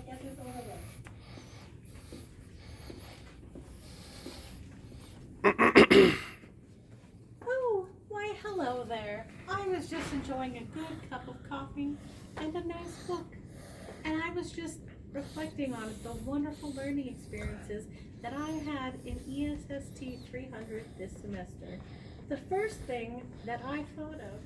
Get this over with. Oh, why hello there. I was just enjoying a good cup of coffee and a nice book. And I was just reflecting on the wonderful learning experiences that I had in ESST 300 this semester. The first thing that I thought of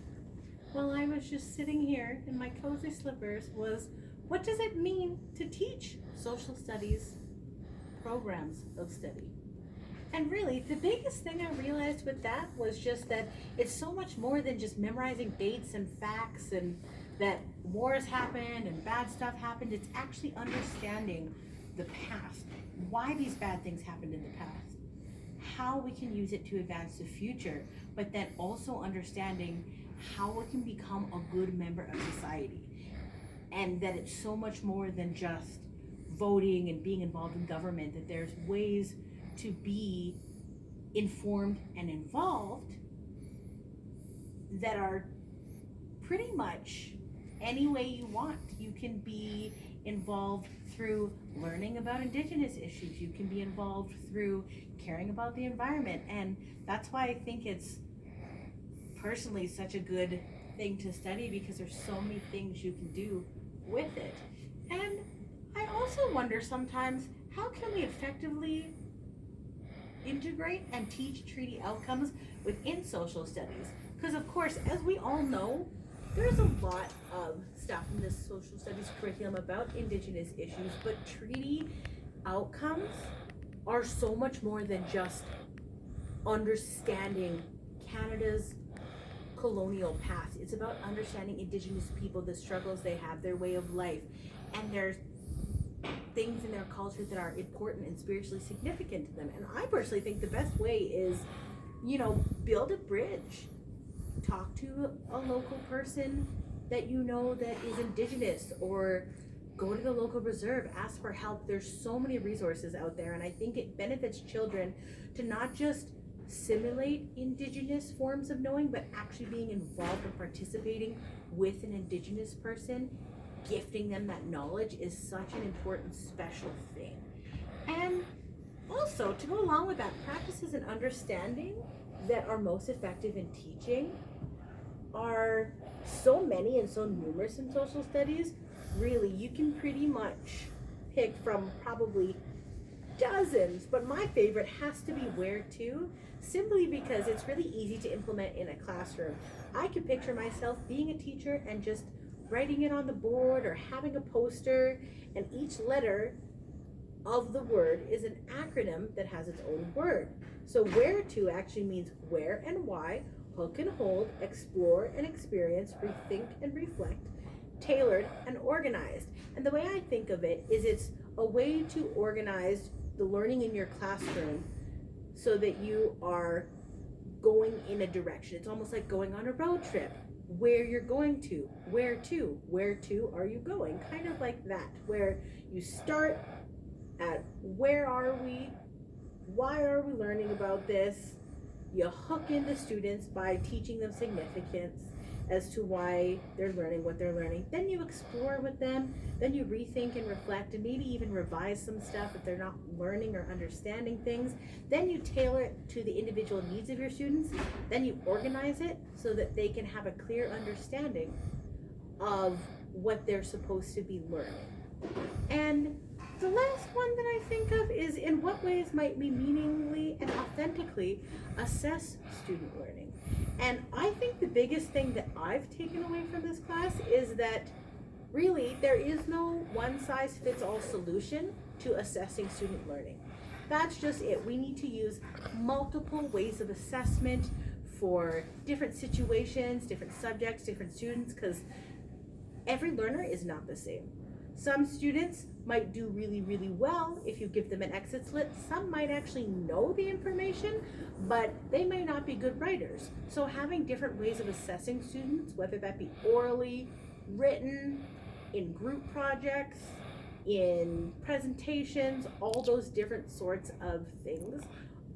while I was just sitting here in my cozy slippers was, what does it mean to teach social studies programs of study? And really, the biggest thing I realized with that was just that it's so much more than just memorizing dates and facts and that wars happened and bad stuff happened. It's actually understanding the past, why these bad things happened in the past, how we can use it to advance the future, but then also understanding how we can become a good member of society. And that it's so much more than just voting and being involved in government, that there's ways to be informed and involved that are pretty much any way you want. You can be involved through learning about Indigenous issues. You can be involved through caring about the environment. And that's why I think it's personally such a good thing to study, because there's so many things you can do with it. And I also wonder sometimes, how can we effectively integrate and teach treaty outcomes within social studies? Because of course, as we all know, there's a lot of stuff in this social studies curriculum about Indigenous issues, but treaty outcomes are so much more than just understanding Canada's colonial past. It's about understanding Indigenous people, the struggles they have, their way of life, and there's things in their culture that are important and spiritually significant to them. And I personally think the best way is, build a bridge. Talk to a local person that you know that is Indigenous, or go to the local reserve, ask for help. There's so many resources out there, and I think it benefits children to not just simulate Indigenous forms of knowing, but actually being involved and participating with an Indigenous person. Gifting them that knowledge is such an important, special thing. And also, to go along with that, practices and understanding that are most effective in teaching are so many and so numerous in social studies. Really, you can pretty much pick from probably dozens, but my favorite has to be where to, simply because it's really easy to implement in a classroom. I could picture myself being a teacher and just writing it on the board or having a poster, and each letter of the word is an acronym that has its own word. So where to actually means where and why, hook and hold, explore and experience, rethink and reflect, tailored and organized. And the way I think of it is, it's a way to organize the learning in your classroom so that you are going in a direction. It's almost like going on a road trip. Where you're going to, where to are you going? Kind of like that, where you start at where are we, why are we learning about this? You hook in the students by teaching them significance as to why they're learning what they're learning. Then you explore with them, then you rethink and reflect, and maybe even revise some stuff if they're not learning or understanding things. Then you tailor it to the individual needs of your students. Then you organize it so that they can have a clear understanding of what they're supposed to be learning. And the last one that I think of is, in what ways might we meaningfully and authentically assess student learning? And I think the biggest thing that I've taken away from this class is that really there is no one-size-fits-all solution to assessing student learning. That's just it. We need to use multiple ways of assessment for different situations, different subjects, different students, because every learner is not the same. Some students might do really, really well if you give them an exit slip. Some might actually know the information, but they may not be good writers. So having different ways of assessing students, whether that be orally, written, in group projects, in presentations, all those different sorts of things,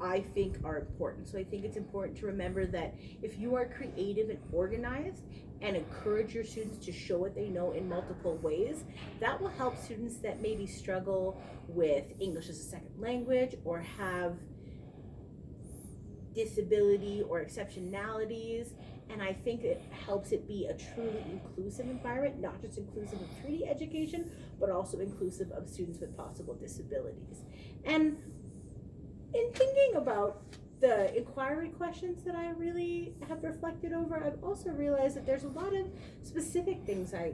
I think are important. So I think it's important to remember that if you are creative and organized and encourage your students to show what they know in multiple ways, that will help students that maybe struggle with English as a second language or have disability or exceptionalities. And I think it helps it be a truly inclusive environment, not just inclusive of treaty education, but also inclusive of students with possible disabilities. And in thinking about the inquiry questions that I really have reflected over, I've also realized that there's a lot of specific things I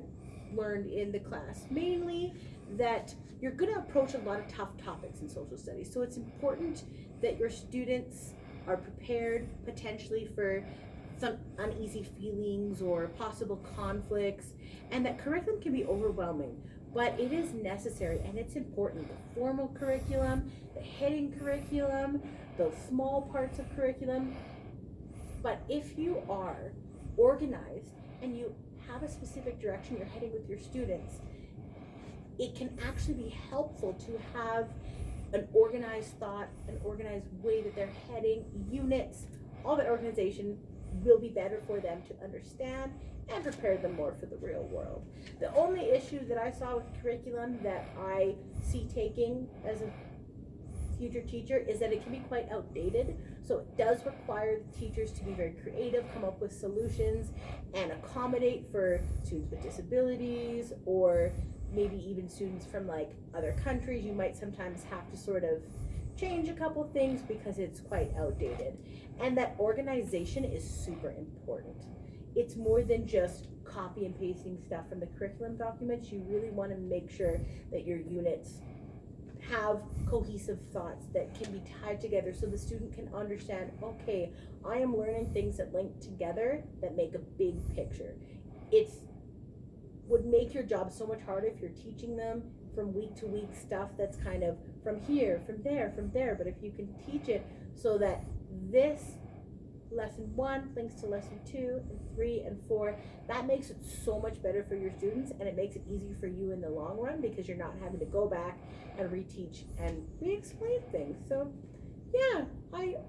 learned in the class, mainly that you're going to approach a lot of tough topics in social studies. So it's important that your students are prepared potentially for some uneasy feelings or possible conflicts, and that curriculum can be overwhelming, but it is necessary and it's important. The formal curriculum, the heading curriculum, those small parts of curriculum. But if you are organized and you have a specific direction you're heading with your students, it can actually be helpful to have an organized thought, an organized way that they're heading, units. All that organization will be better for them to understand and prepare them more for the real world. The only issue that I saw with curriculum that I see taking as a future teacher is that it can be quite outdated. So it does require the teachers to be very creative, come up with solutions, and accommodate for students with disabilities, or maybe even students from like other countries. You might sometimes have to sort of change a couple things because it's quite outdated. And that organization is super important. It's more than just copy and pasting stuff from the curriculum documents. You really want to make sure that your units have cohesive thoughts that can be tied together so the student can understand, okay, I am learning things that link together that make a big picture. It's would make your job so much harder if you're teaching them from week to week stuff that's kind of from here, from there. But if you can teach it so that this lesson 1 links to lesson 2 and 3 and 4, that makes it so much better for your students, and it makes it easy for you in the long run because you're not having to go back and reteach and re-explain things. So yeah,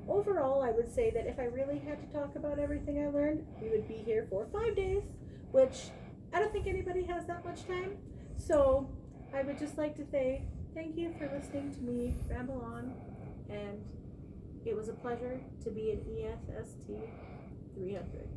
overall I would say that if I really had to talk about everything I learned, we would be here for 5 days, which I don't think anybody has that much time. So I would just like to say thank you for listening to me ramble on, and it was a pleasure to be an ESST 300.